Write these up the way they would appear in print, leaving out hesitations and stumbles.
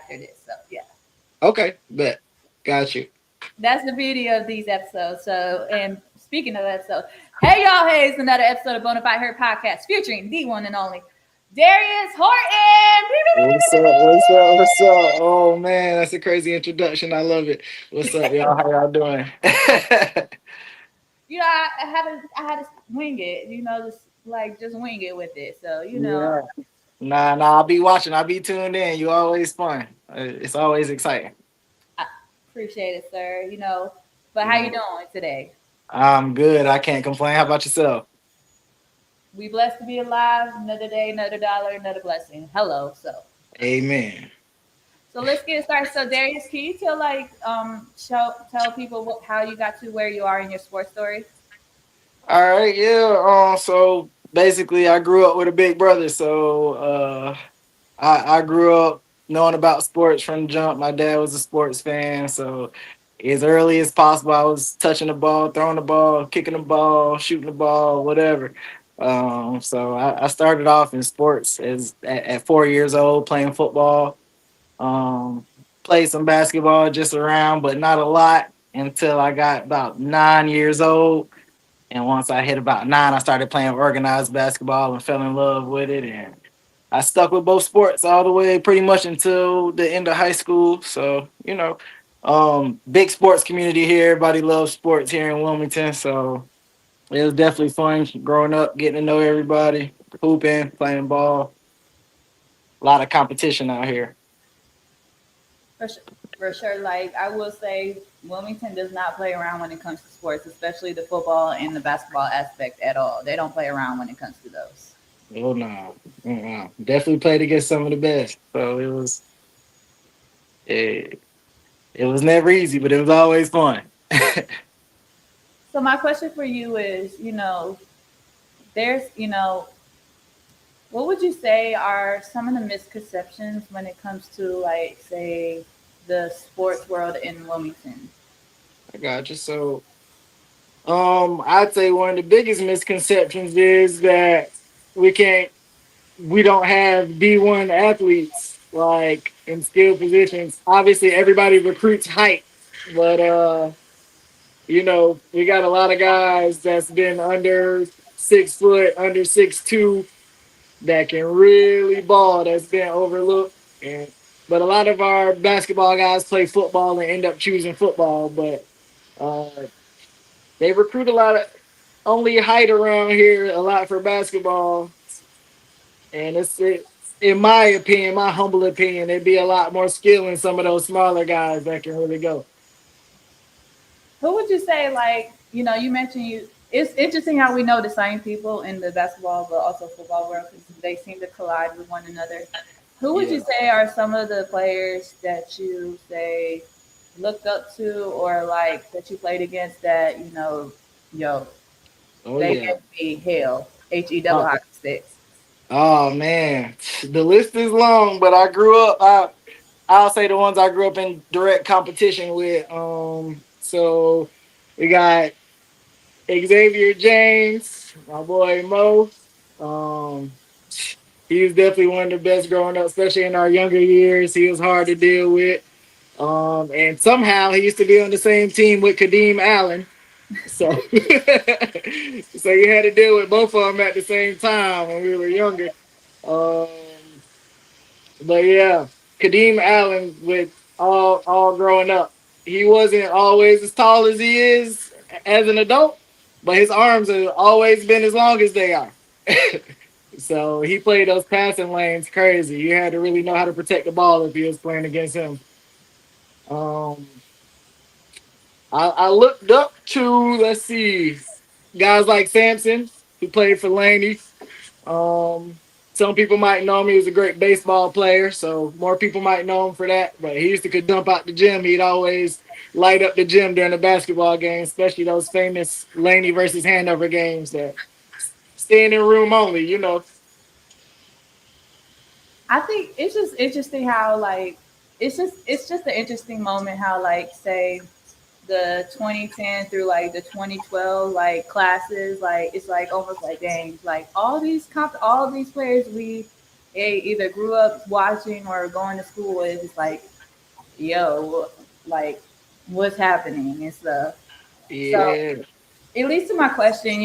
after this. So yeah. Okay, bet. Got you. That's the beauty of these episodes. So, and speaking of episodes, hey y'all, hey, it's another episode of Bonafide Her Podcast featuring the one and only Darius Horton. What's up? What's up? What's up? Oh man, that's a crazy introduction. I love it. What's up, y'all? How y'all doing? I had to wing it, just like just wing it with it. So, Yeah. Nah. I'll be watching. I'll be tuned in. You always fun. It's always exciting. I appreciate it, sir. But how you Yeah. doing today? I'm good. I can't complain. How about yourself? We blessed to be alive. Another day, another dollar, another blessing. Hello. Amen. So let's get started. So Darius, can you tell people how you got to where you are in your sports story? All right. Yeah. So basically, I grew up with a big brother. So I grew up knowing about sports from the jump. My dad was a sports fan, so as early as possible, I was touching the ball, throwing the ball, kicking the ball, shooting the ball, whatever. So I started off in sports at 4 years old playing football. Um, Played some basketball just around, but not a lot until I got about 9 years old. And once I hit about nine, I started playing organized basketball and fell in love with it. And I stuck with both sports all the way pretty much until the end of high school. So, big sports community here. Everybody loves sports here in Wilmington. So it was definitely fun growing up, getting to know everybody, hooping, playing ball. A lot of competition out here. For sure, for sure. Like I will say, Wilmington does not play around when it comes to sports, especially the football and the basketball aspect at all. They don't play around when it comes to those. Oh, no. Definitely played against some of the best. So it, it was never easy, but it was always fun. So my question for you is, there's, what would you say are some of the misconceptions when it comes to like, say, the sports world in Wilmington? I got you. So, I'd say one of the biggest misconceptions is that we can't, we don't have D1 athletes like in skilled positions. Obviously, everybody recruits height, but we got a lot of guys that's been under 6 foot, under 6'2", that can really ball. That's been overlooked, and but a lot of our basketball guys play football and end up choosing football, but. Uh, they recruit a lot of only height around here a lot for basketball, and in my opinion, my humble opinion, there'd be a lot more skill in some of those smaller guys that can really go. Who would you say, like, you mentioned it's interesting how we know the same people in the basketball, but also football world because they seem to collide with one another. Who would you Yeah. say are some of the players that you say looked up to or like that you played against that, yo, Oh they yeah. gave me hell, HE double Oh, hockey sticks. oh man, the list is long, but I grew up. I'll say the ones I grew up in direct competition with. So we got Xavier James, my boy Mo. Um, he was definitely one of the best growing up, especially in our younger years. He was hard to deal with. And somehow he used to be on the same team with Kadeem Allen. So, so you had to deal with both of them at the same time when we were younger. Um, but yeah, Kadeem Allen with all growing up, he wasn't always as tall as he is as an adult, but his arms have always been as long as they are. So he played those passing lanes crazy. You had to really know how to protect the ball if you was playing against him. Um, I looked up to, let's see, guys like Sampson who played for Laney. Um, some people might know him. He was a great baseball player, so more people might know him for that. But he used to could jump out the gym. He'd always light up the gym during the basketball games, especially those famous Laney versus Hanover games that standing room only. I think it's just interesting how like it's just an interesting moment how like say the 2010 through like the 2012 like classes like it's like almost like dang like all these players we they either grew up watching or going to school with. It's like, yo, like what's happening and stuff. So Yeah, it leads to my question,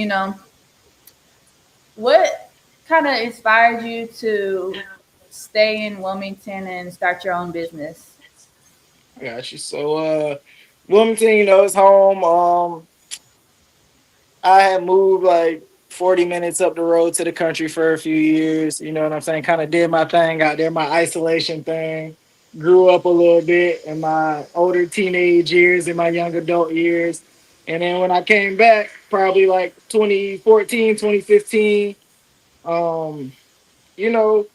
what kind of inspired you to stay in Wilmington and start your own business? I got you. So, Wilmington, it's home. I had moved like 40 minutes up the road to the country for a few years. You know what I'm saying? Kind of did my thing out there, my isolation thing. Grew up a little bit in my older teenage years, in my young adult years. And then when I came back, probably like 2014, 2015, um, you know,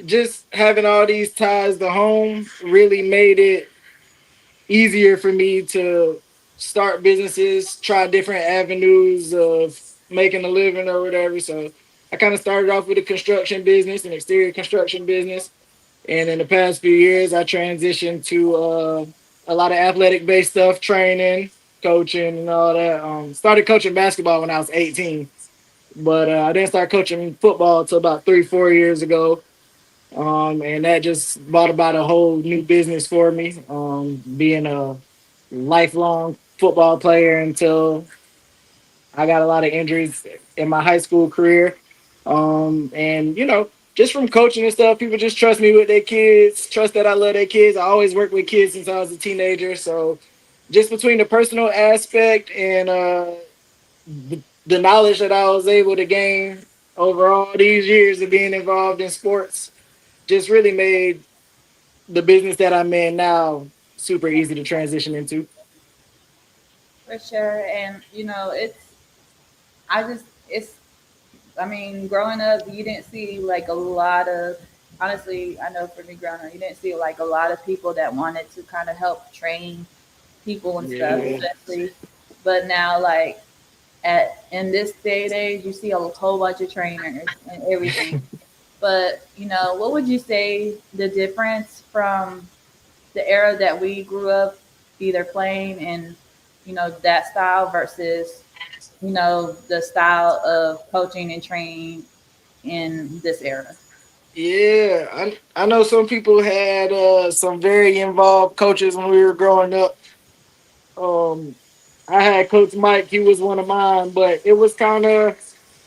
just having all these ties to home really made it easier for me to start businesses, try different avenues of making a living or whatever. So I kind of started off with a construction business, an exterior construction business. And in the past few years, I transitioned to a lot of athletic based stuff, training, coaching, and all that. Started coaching basketball when I was 18, but I didn't start coaching football until about 3, 4 years ago. And that just brought about a whole new business for me. Being a lifelong football player until I got a lot of injuries in my high school career. And just from coaching and stuff, people just trust me with their kids, trust that I love their kids. I always worked with kids since I was a teenager. So just between the personal aspect and the knowledge that I was able to gain over all these years of being involved in sports, just really made the business that I'm in now super easy to transition into. For sure. And I just it's I mean, growing up, you didn't see like a lot of. Honestly, I know for me growing up, you didn't see like a lot of people that wanted to kind of help train people and stuff, Yeah. especially. But now, like at in this day and age, you see a whole bunch of trainers and everything. But what would you say the difference from the era that we grew up either playing in, that style versus, the style of coaching and training in this era? Yeah, I know some people had some very involved coaches when we were growing up. Um, I had Coach Mike; he was one of mine, but it was kind of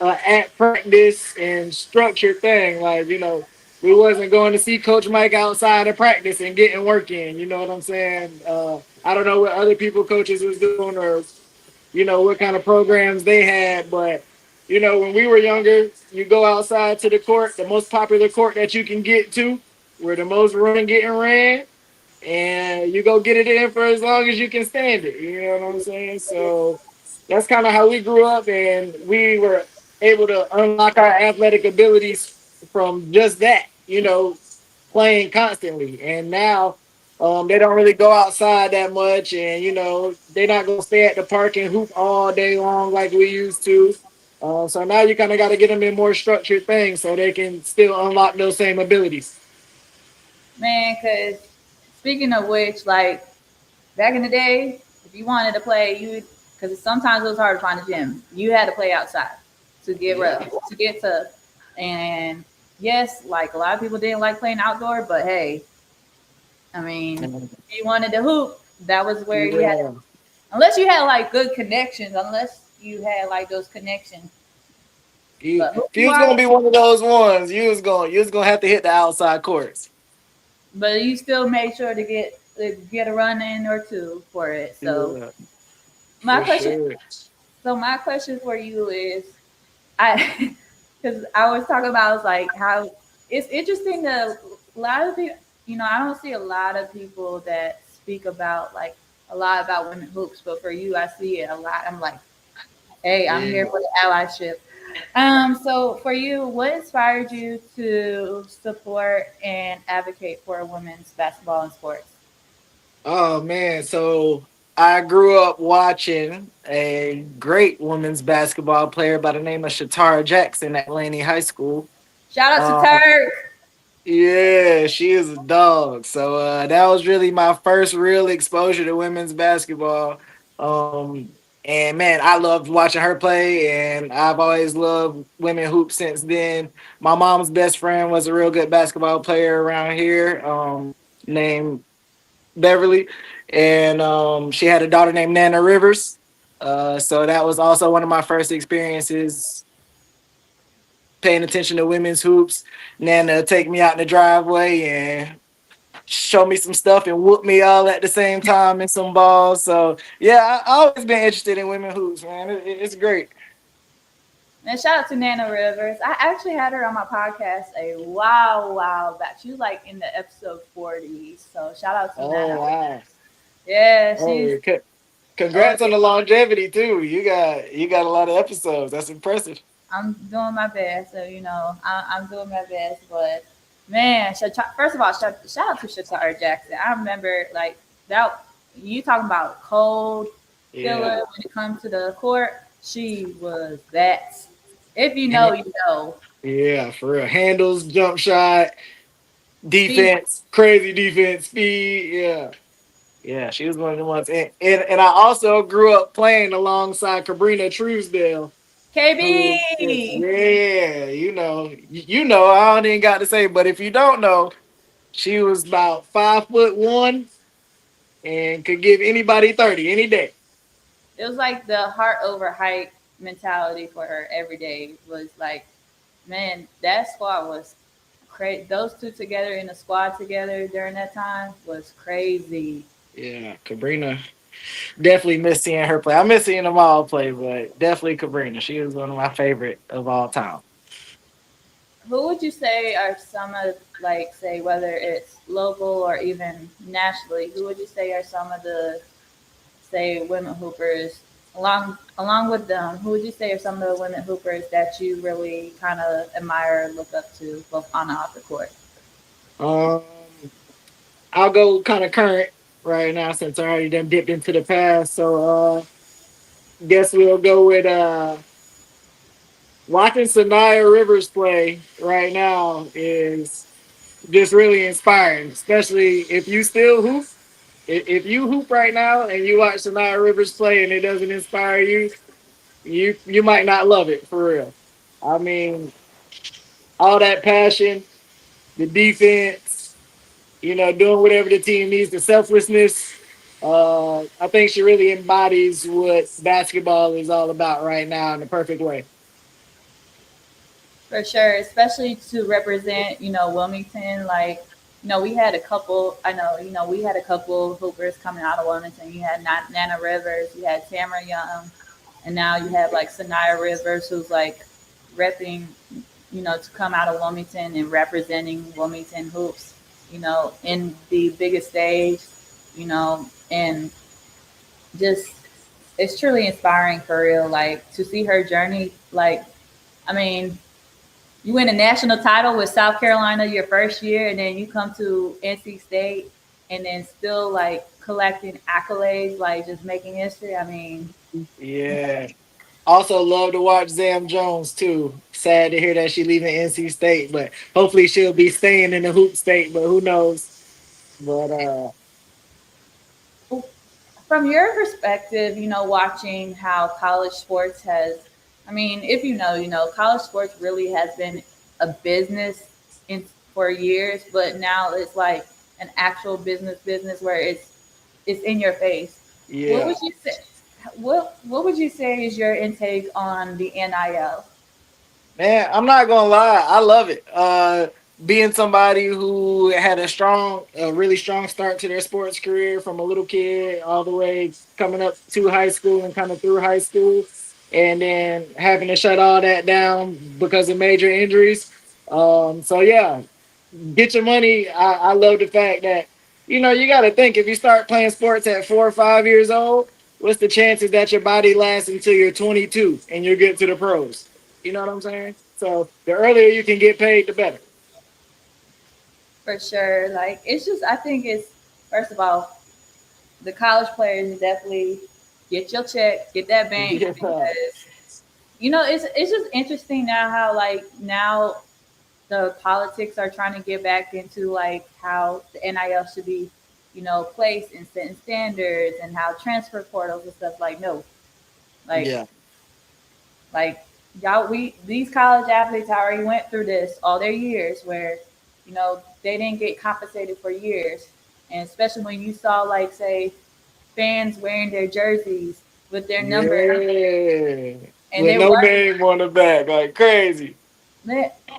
at practice and structured thing. Like we wasn't going to see Coach Mike outside of practice and getting work in. You know what I'm saying? I don't know what other people coaches was doing or what kind of programs they had, but when we were younger, you go outside to the court, the most popular court that you can get to, where the most run getting ran, and you go get it in for as long as you can stand it. You know what I'm saying? So that's kind of how we grew up, and we were able to unlock our athletic abilities from just that. Playing constantly. And now they don't really go outside that much, and they're not gonna stay at the park and hoop all day long like we used to. So now you kind of got to get them in more structured things so they can still unlock those same abilities. Man, because speaking of which, like back in the day, if you wanted to play, because sometimes it was hard to find a gym. You had to play outside to get Yeah. rough, to get tough. And yes, like a lot of people didn't like playing outdoor, but hey, I mean, if you wanted to hoop, that was where you had, Yeah. unless you had like good connections, unless you had like those connections. But If hooping you was gonna wise, be one of those ones, you was gonna have to hit the outside courts. but you still made sure to get a run in or two for it. So Yeah, my for question, sure. my question for you is, I because I was talking about, I was like, how it's interesting that a lot of people, I don't see a lot of people that speak about like a lot about women hoops, but for you, I see it a lot. I'm like, hey, I'm here Yeah. for the allyship. So for you, what inspired you to support and advocate for women's basketball and sports? Oh man, so I grew up watching a great women's basketball player by the name of Shatara Jackson at Laney High School. Shout out to Um, Turk. yeah, she is a dog. So that was really my first real exposure to women's basketball. Um, And man, I loved watching her play, and I've always loved women hoops since then. My mom's best friend was a real good basketball player around here, named Beverly, and she had a daughter named Nana Rivers. So that was also one of my first experiences paying attention to women's hoops. Nana take me out in the driveway and show me some stuff and whoop me all at the same time in some balls. So yeah, I always been interested in women hoops, man. It's great. And shout out to Nana Rivers. I actually had her on my podcast a while back. She was like in the episode 40. So shout out to Oh Nana. wow! Yeah, she's Oh, oh congrats on yeah. the longevity too. You got a lot of episodes. That's impressive. I'm doing my best. So I'm doing my best. But man, first of all, shout out to Shatara Jackson. I remember like that. You talking about cold killer Yeah, when it comes to the court? She was that. If you know, Han- you know. yeah, for real. Handles, jump shot, Speed. defense, crazy defense, speed. Yeah. Yeah, she was one of the ones. And I also grew up playing alongside Cabrina Truesdale, who is, KB. yeah, you know, I don't even got to say, but if you don't know, she was about 5'1" and could give anybody 30 any day. It was like the heart over height mentality for her every day was like, man, that squad was crazy. Those two together in a squad together during that time was crazy. Yeah, Cabrina definitely miss seeing her play. I miss seeing them all play, but definitely Cabrina. She was one of my favorite of all time. Who would you say are some of like say whether it's local or even nationally? Who would you say are some of the say women hoopers along with them? Who would you say are some of the women hoopers that you really kind of admire, look up to, both on and off the court? Um, I'll go kind of current right now since I already done dipped into the past. So guess we'll go with watching Sanaya Rivers play right now is just really inspiring, especially if you still hoop. If you hoop right now and you watch Sanaya Rivers play and it doesn't inspire you, you might not love it for real. I mean, all that passion, the defense, doing whatever the team needs, the selflessness. I think she really embodies what basketball is all about right now in the perfect way. For sure, especially to represent, Wilmington. Like, we had a couple. I know, we had a couple hoopers coming out of Wilmington. You had Nana Rivers, you had Tamara Young, and now you have like Sanaya Rivers, who's like repping, to come out of Wilmington and representing Wilmington hoops, in the biggest stage, and just it's truly inspiring for real. Like to see her journey. Like, I mean, you win a national title with South Carolina your first year, and then you come to NC State, and then still like collecting accolades, like just making history. I mean, Yeah. Also, love to watch Zam Jones too. Sad to hear that she leaving NC State, but hopefully she'll be staying in the hoop state. But who knows? But from your perspective, watching how college sports has, I mean, if college sports really has been a business in for years, but now it's like an actual business where it's in your face. What yeah, would you say? What would you say is your intake on the NIL? man, I'm not gonna lie, I love it. Being somebody who had a really strong start to their sports career from a little kid all the way coming up to high school and kind of through high school, and then having to shut all that down because of major injuries. So yeah, get your money. I love the fact that you got to think if you start playing sports at 4 or 5 years old, what's the chances that your body lasts until you're 22 and you get to the pros? You know what I'm saying? So the earlier you can get paid, the better. For sure. Like it's just I think it's first of all, the college players definitely get your check, get that bank Yeah, because it's just interesting now how like now the politics are trying to get back into like how the NIL should be, placed and setting standards and how transfer portals and stuff like no. Like, Yeah. like y'all, we these college athletes already went through this all their years, where they didn't get compensated for years, and especially when you saw like say fans wearing their jerseys with their number, Yeah. and With there no was name on the back, like crazy.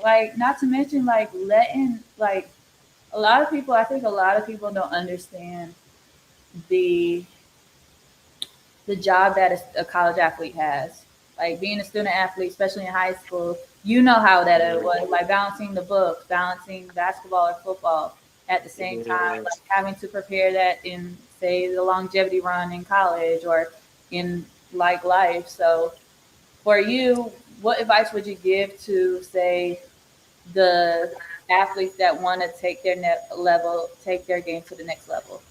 like not to mention like letting like a lot of people. I think a lot of people don't understand the the job that a college athlete has. Like being a student athlete, especially in high school, you know how that it was. Like balancing the books, balancing basketball or football at the same time, Yeah. like having to prepare that in, say, the longevity run in college or in like life. So for you, what advice would you give to, say, the athletes that want to take their take their game to the next level?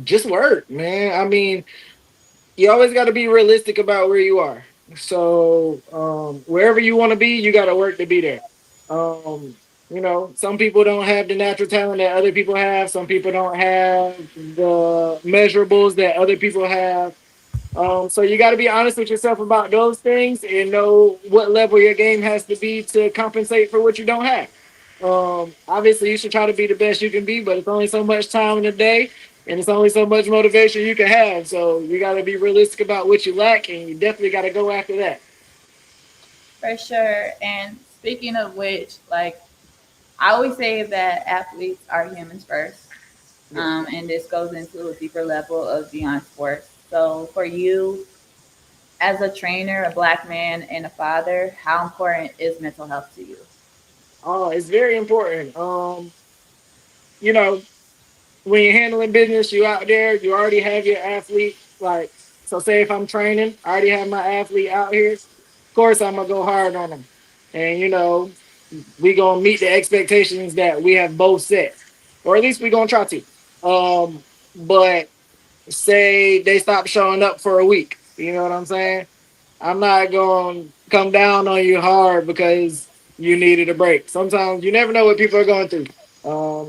Just work, man. I mean, you always got to be realistic about where you are. So, wherever you want to be, you got to work to be there. Um, some people don't have the natural talent that other people have. Some people don't have the measurables that other people have. So you got to be honest with yourself about those things and know what level your game has to be to compensate for what you don't have. Obviously, you should try to be the best you can be, but it's only so much time in a day, and it's only so much motivation you can have. So you got to be realistic about what you lack, and you definitely got to go after that. For sure. And speaking of which, like I always say that athletes are humans first. Yeah. And this goes into a deeper level of beyond sports. So, for you, as a trainer, a black man, and a father, how important is mental health to you? Oh, it's very important. You know, when you're handling business, you out there, you already have your athlete. Like, so say if I'm training, I already have my athlete out here. Of course, I'm gonna go hard on them, and we gonna meet the expectations that we have both set, or at least we gonna try to. But say they stop showing up for a week, you know what I'm saying? I'm not going to come down on you hard because you needed a break. Sometimes you never know what people are going through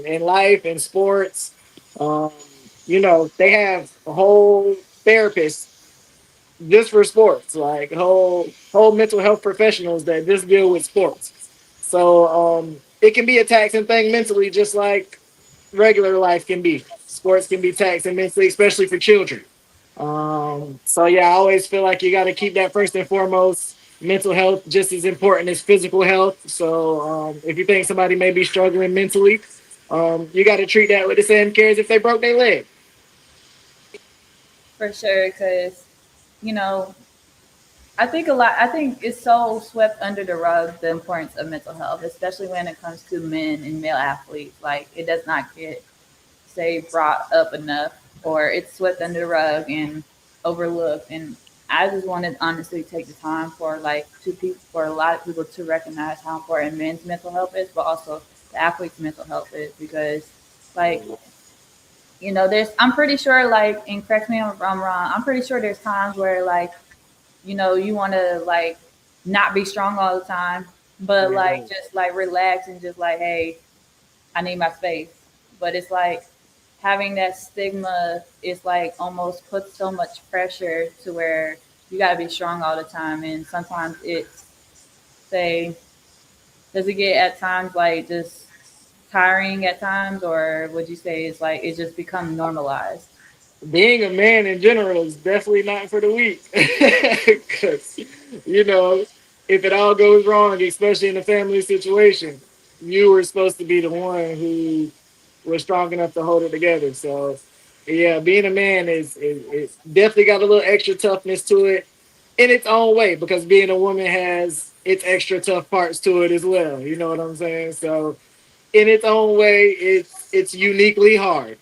in life, in sports. Um, they have a whole therapist just for sports, like whole mental health professionals that just deal with sports. So it can be a taxing thing mentally, just like regular life can be. Sports can be taxing mentally, especially for children. So yeah, I always feel like you got to keep that first and foremost. Mental health just as important as physical health. So if you think somebody may be struggling mentally, you got to treat that with the same care as if they broke their leg. For sure, because, you know, I think it's so swept under the rug, the importance of mental health, especially when it comes to men and male athletes. Like, it does not get, say, brought up enough, or it's swept under the rug and overlooked. And I just want to honestly take the time for like for a lot of people to recognize how important men's mental health is, but also the athlete's mental health is, because like there's I'm pretty sure, like, and correct me if I'm wrong, I'm pretty sure there's times where like you want to like not be strong all the time, but like just like relax and just like, hey, I need my space. But it's like having that stigma is like almost puts so much pressure to where you got to be strong all the time. And sometimes it's, say, does it get at times like just tiring at times, or would you say it's like it just become normalized? Being a man in general is definitely not for the weak. Because, you know, if it all goes wrong, especially in a family situation, you were supposed to be the one who was strong enough to hold it together. So, yeah, being a man is definitely got a little extra toughness to it in its own way, because being a woman has its extra tough parts to it as well. You know what I'm saying? So, in its own way, it's uniquely hard,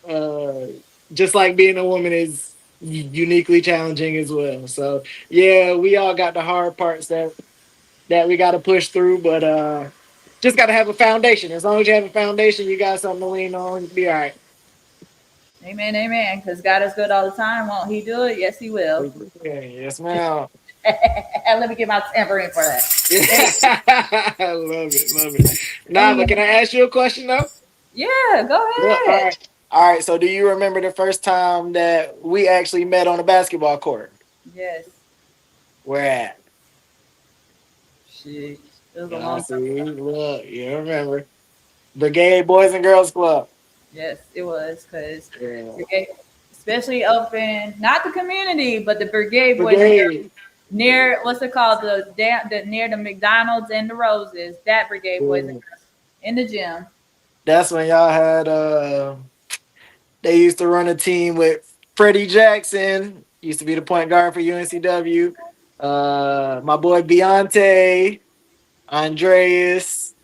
uh, just like being a woman is uniquely challenging as well. So yeah, we all got the hard parts that we got to push through, but just got to have a foundation. As long as you have a foundation, you got something to lean on. You'll be all right. Amen, amen. Because God is good all the time. Won't He do it? Yes, He will. Yeah, yes, ma'am. Let me get my tampering for that. I love it, love it. Nah, but Amen. can I ask you a question though? Yeah, go Look, all ahead. right. All right. So, do you remember the first time that we actually met on a basketball court? Yes. Where at? Shit. It was a Yeah, long time see, ago. look, you remember Brigade Boys and Girls Club. Yes, it was because Yeah, brigade, especially up in not the community, but the brigade boys and girls Brigade. near what's it called the near the McDonald's and the Roses. That brigade boys and Yeah. girls in the gym. That's when y'all had. They used to run a team with Freddie Jackson. Used to be the point guard for UNCW. My boy Beyonce, Andreas.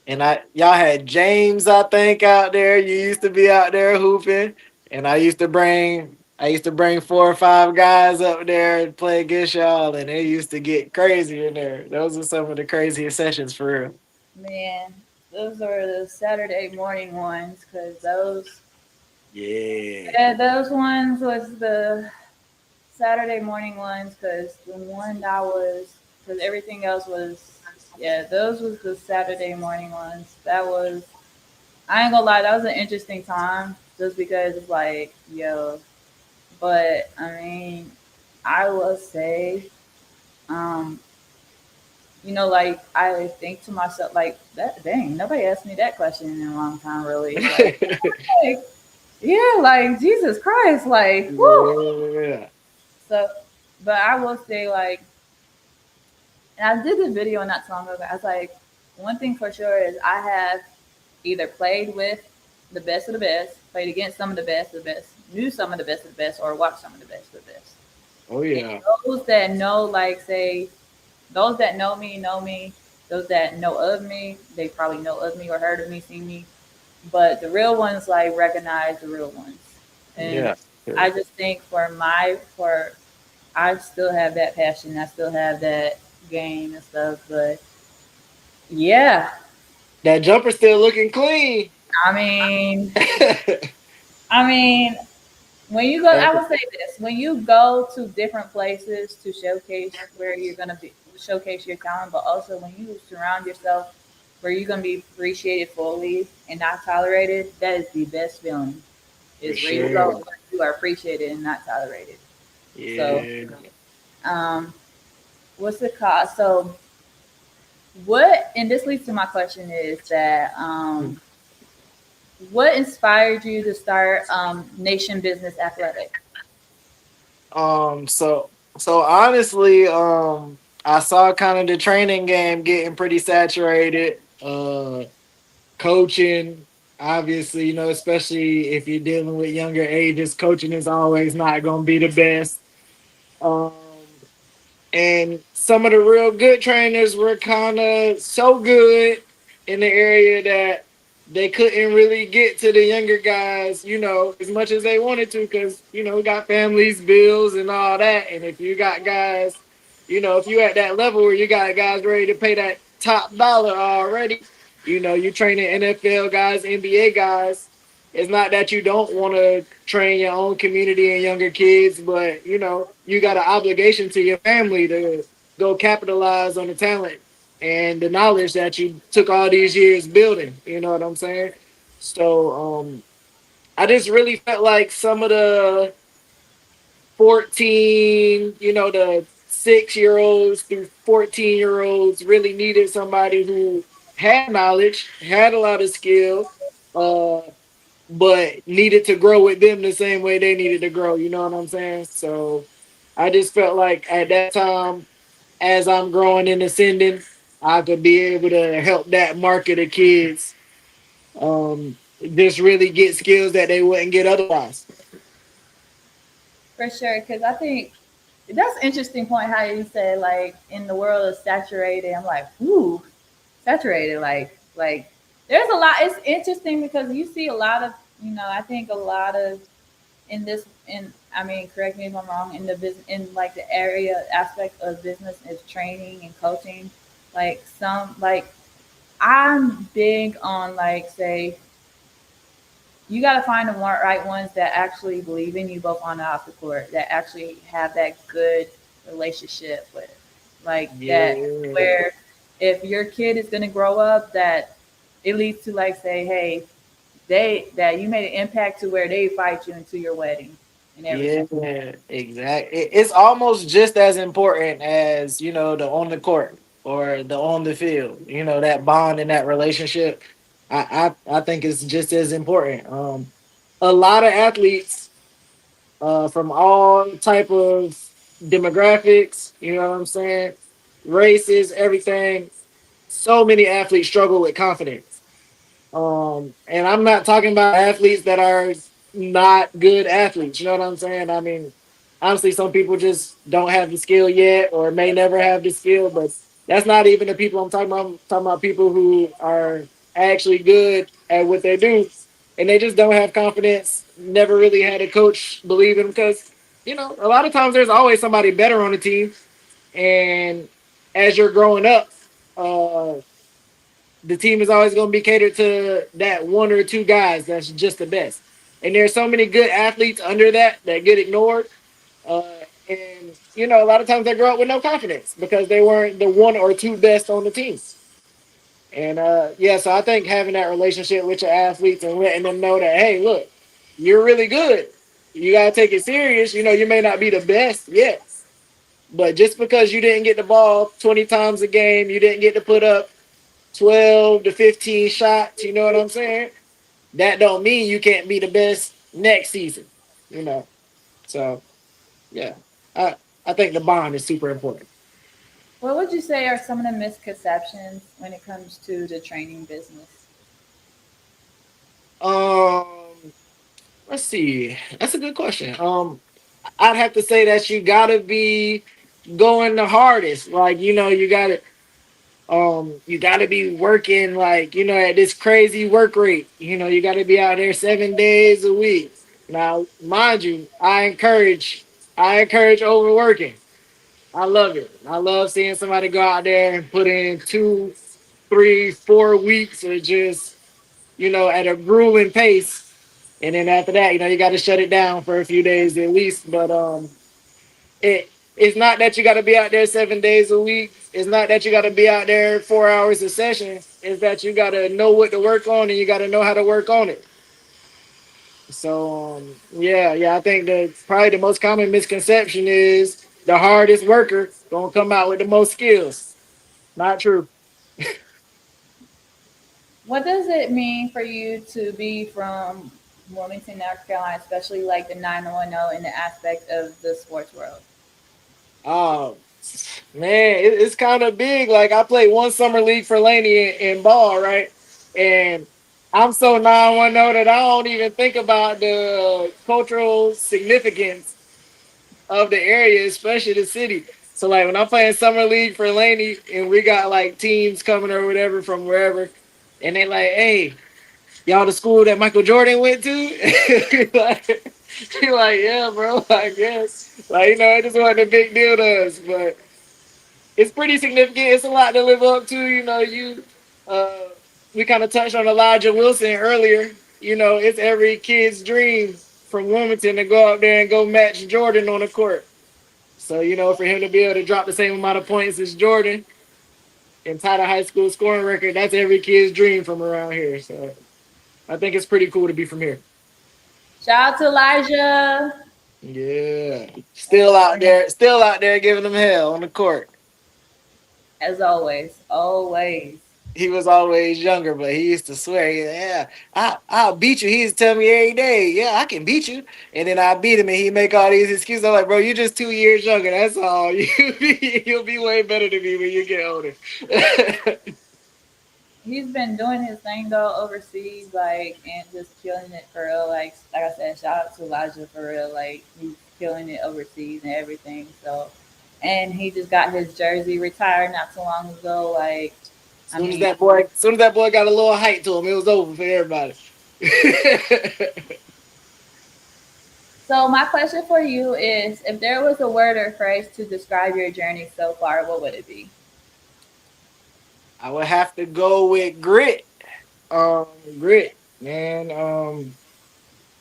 And I y'all had James, I think, out there. You used to be out there hooping. And I used to bring 4 or 5 guys up there and play against y'all, and they used to get crazy in there. Those are some of the craziest sessions for real. Man, those are the Saturday morning ones because those Yeah. yeah, those ones was the Saturday morning ones because the one that was because everything else was yeah those was the Saturday morning ones. That was I ain't gonna lie, that was an interesting time just because it's like, yo, but I mean, I will say, um, like I think to myself, like that dang, nobody asked me that question in a long time, really. Like yeah, like Jesus Christ, like, whoo. Yeah. So, but I will say, like, and I did this video not so long ago. I was like, one thing for sure is I have either played with the best of the best, played against some of the best, knew some of the best, or watched some of the best. Oh And yeah. those that know, like, say, those that know me, those that know of me, they probably know of me or heard of me, seen me. But the real ones, like, recognize the real ones. And Yeah. I just think I still have that passion. I still have that game and stuff. But yeah, That jumper still looking clean. I mean, I mean, when you go, I will say this: when you go to different places to showcase where you're gonna be showcase your talent, but also when you surround yourself where you're gonna be appreciated fully and not tolerated, that is the best feeling. For Is where you go sure. where you are appreciated and not tolerated. So, Yeah. um, what's it called? So, what? And this leads to my question: is that what inspired you to start Nation Business Athletic? So honestly, I saw kind of the training game getting pretty saturated. Coaching, obviously, especially if you're dealing with younger ages, coaching is always not gonna be the best. Um, and some of the real good trainers were kind of so good in the area that they couldn't really get to the younger guys, as much as they wanted to, because we got families, bills, and all that. And if you got guys, if you at that level where you got guys ready to pay that top dollar already, you training NFL guys, NBA guys. It's not that you don't want to train your own community and younger kids, but you got an obligation to your family to go capitalize on the talent and the knowledge that you took all these years building. You know what I'm saying? So I just really felt like some of the 14, the 6-year-olds through 14-year-olds really needed somebody who had knowledge, had a lot of skill, uh, but needed to grow with them the same way they needed to grow. You know what I'm saying? So I just felt like at that time, as I'm growing and ascending, I could be able to help that market of kids just really get skills that they wouldn't get otherwise. For sure, because I think that's an interesting point how you said like in the world of saturated. I'm like, ooh, saturated. Like there's a lot. It's interesting because you see a lot of I think a lot of in this in I mean correct me if I'm wrong in the business in like the area aspect of business is training and coaching. Like some like I'm big on like say you got to find the right ones that actually believe in you both on and off the court, that actually have that good relationship with, like that, Yeah. where if your kid is going to grow up, that it leads to like say, hey, that you made an impact to where they invite you into your wedding and everything. Yeah, exactly. It's almost just as important as, the on the court or the on the field. That bond and that relationship. I think it's just as important. A lot of athletes, from all type of demographics. You know what I'm saying? Races, everything. So many athletes struggle with confidence. And I'm not talking about athletes that are not good athletes. You know what I'm saying? I mean, honestly, some people just don't have the skill yet, or may never have the skill. But that's not even the people I'm talking about. I'm talking about people who are actually good at what they do, and they just don't have confidence. Never really had a coach believe in them because, a lot of times there's always somebody better on the team, and as you're growing up. Uh, the team is always going to be catered to that one or two guys that's just the best. And there's so many good athletes under that get ignored. Uh, and, a lot of times they grow up with no confidence because they weren't the one or two best on the team. And yeah, so I think having that relationship with your athletes and letting them know that, hey, look, you're really good. You got to take it serious. You may not be the best yet, but just because you didn't get the ball 20 times a game, you didn't get to put up 12 to 15 shots, you know what I'm saying? That don't mean you can't be the best next season, you know. So yeah. I I think the bond is super important. What would you say are some of the misconceptions when it comes to the training business? Um let's see. That's a good question. I'd have to say that you gotta be going the hardest. Like, you gotta be working like, at this crazy work rate. You gotta be out there 7 days a week. Now, mind you, I encourage overworking. I love it. I love seeing somebody go out there and put in 2, 3, 4 weeks of just, at a grueling pace. And then after that, you got to shut it down for a few days at least. But it's not that you got to be out there 7 days a week. It's not that you got to be out there 4 hours a session. It's that you got to know what to work on and you got to know how to work on it. So yeah, I think that probably the most common misconception is the hardest worker gonna come out with the most skills. Not true. What does it mean for you to be from Wilmington, North Carolina, especially like the 910 in the aspect of the sports world? Oh man, it's kind of big. Like I played one summer league for Laney in ball, right? And I'm so 910 that I don't even think about the cultural significance of the area, especially the city. So like when I'm playing summer league for Laney and we got like teams coming or whatever from wherever, and they like, hey, y'all the school that Michael Jordan went to? like, you're like, yeah, bro, I guess. Like, it just wasn't a big deal to us, but it's pretty significant. It's a lot to live up to. Uh, we kind of touched on Elijah Wilson earlier. It's every kid's dream from Wilmington to go out there and go match Jordan on the court. So, for him to be able to drop the same amount of points as Jordan and tie the high school scoring record, that's every kid's dream from around here. So I think it's pretty cool to be from here. Shout out to Elijah, Yeah. Still out there giving them hell on the court. as always, always. He was always younger, but he used to swear, yeah, I'll beat you. He used to tell me every day, yeah, I can beat you. And then I beat him and he make all these excuses. I'm like, bro, you're just 2 years younger. That's all. You'll be way better than me when you get older. He's been doing his thing though overseas, like and just killing it for real. Like I said, shout out to Elijah for real. Like he's killing it overseas and everything. So, and he just got his jersey retired not too long ago. Like, I Soon as mean, that boy got a little height to him, it was over for everybody. so my question for you is, if there was a word or phrase to describe your journey so far, what would it be? I would have to go with grit. Grit, man.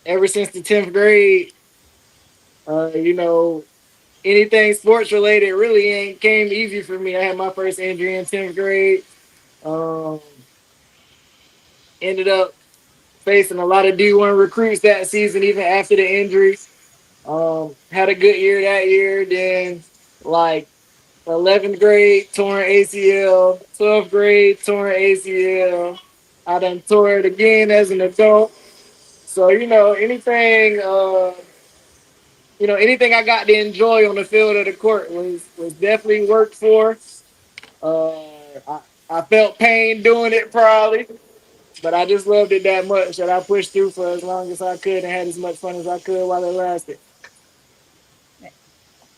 Ever since the 10th grade, anything sports related really ain't came easy for me. I had my first injury in 10th grade. Um, ended up facing a lot of D1 recruits that season, even after the injuries. Had a good year that year. Then, like 11th grade, torn ACL. 12th grade, torn ACL. I done tore it again as an adult. So anything I got to enjoy on the field of the court was definitely worked for. Uh, I, I felt pain doing it probably, but I just loved it that much that I pushed through for as long as I could and had as much fun as I could while it lasted.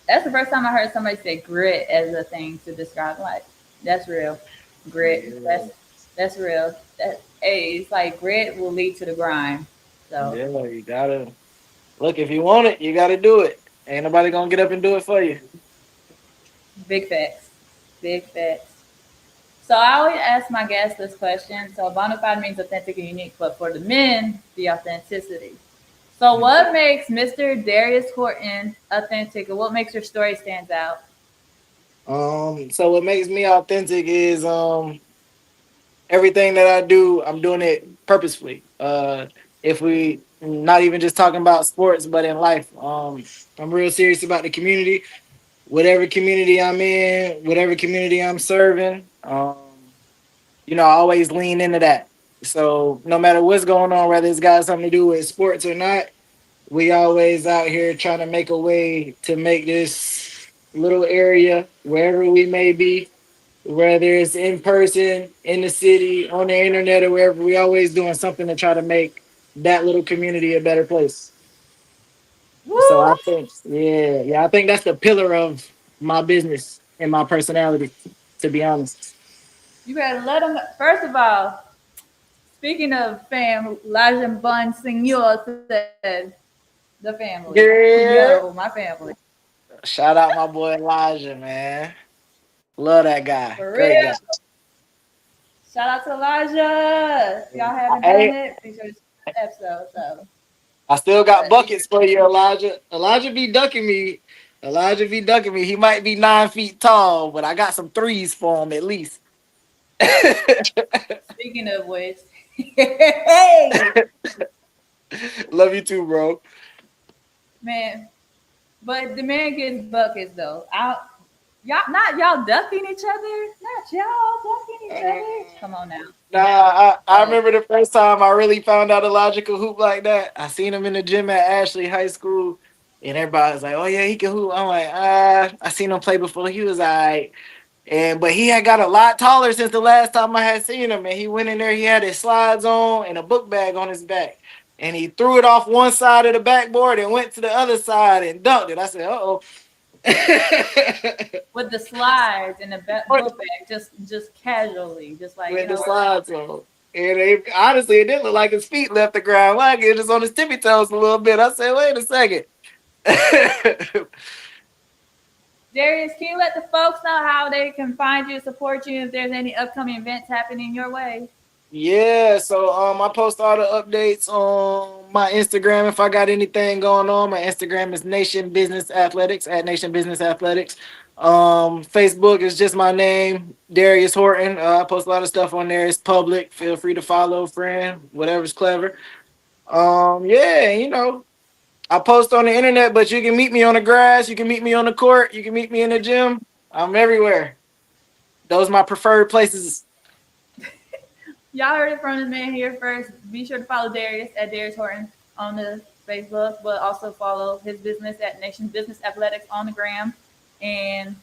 That's the first time I heard somebody say grit as a thing to describe life. That's real. Grit. Yeah, That's real. Hey, it's like grit will lead to the grind. So yeah, you gotta look if you want it, you gotta do it. Ain't nobody gonna get up and do it for you. big facts. Big facts. So I always ask my guests this question. So bonafide means authentic and unique, but for the men, the authenticity. So what makes Mr. Darius Horton authentic, and what makes your story stands out? So what makes me authentic is everything that I do, I'm doing it purposefully. If we not even just talking about sports, but in life, I'm real serious about the community. Whatever community I'm in, whatever community I'm serving, I always lean into that. So no matter what's going on, whether it's got something to do with sports or not, we always out here trying to make a way to make this little area wherever we may be, whether it's in person, in the city, on the internet, or wherever. We always doing something to try to make that little community a better place. So Woo! I think, yeah, I think that's the pillar of my business and my personality. To be honest. You better let them. First of all, speaking of fam, Lajan Bun Senor said the family. Yo, my Yeah. family. Shout out my boy Elijah, man. Love that guy. For Great real. guy. Shout out to Elijah. If y'all haven't done Hey, it, be sure to check out the episode. So, I still got but be sure. buckets for you, Elijah. Elijah be ducking me. Elijah be ducking me. He might be 9 feet tall, but I got some threes for him at least. Speaking of which, hey, Love you too, bro. man. But the man gets buckets though. Y'all, not y'all ducking each other. Not y'all ducking each other. Come on now. Nah, I So remember the first time I really found out Elijah could hoop like that. I seen him in the gym at Ashley High School, and everybody was like, "Oh yeah, he can hoop." I'm like, I seen him play before. He was alright, but he had got a lot taller since the last time I had seen him. And he went in there, he had his slides on and a book bag on his back, and he threw it off one side of the backboard and went to the other side and dunked it. I said, "Uh oh." with the slides and the book bag, just casually, just like With you the know what. slides on. And honestly, it didn't look like his feet left the ground. Like it was on his tippy toes a little bit. I said, wait a second. Darius, can you let the folks know how they can find you, support you, if there's any upcoming events happening your way? Yeah, so I post all the updates on my Instagram if I got anything going on. My Instagram is Nation Business Athletics at Nation Business Athletics. Facebook is just my name, Darius Horton. I post a lot of stuff on there. It's public. Feel free to follow, friend, whatever's clever. Yeah, I post on the internet, but you can meet me on the grass, you can meet me on the court, you can meet me in the gym. I'm everywhere. Those are my preferred places. Y'all heard it from the man here first. Be sure to follow Darius at Darius Horton on the Facebook, but also follow his business at Nation Business Athletics on the gram. And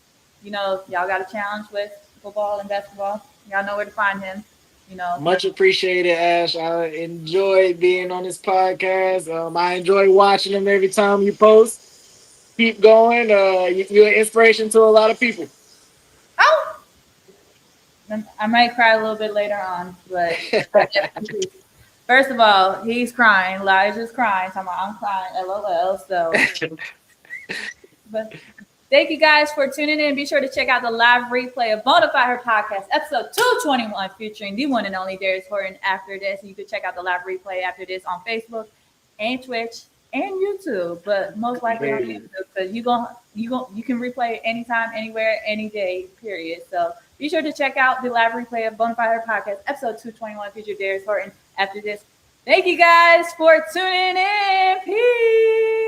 y'all got a challenge with football and basketball. Y'all know where to find him. You know, Much appreciated, Ash. I enjoy being on this podcast. I enjoy watching them every time you post. Keep going. You're an inspiration to a lot of people. oh, I might cry a little bit later on, but I definitely. First of all, he's crying. Elijah's crying. I'm crying. LOL. So, but thank you guys for tuning in. Be sure to check out the live replay of Bonafide Her Podcast, episode 221, featuring the one and only Darius Horton after this. You can check out the live replay after this on Facebook and Twitch and YouTube, but most likely on YouTube because you can replay anytime, anywhere, any day, period. So be sure to check out the live replay of Bonafide Her Podcast, episode 221, featuring Darius Horton after this. Thank you guys for tuning in. Peace.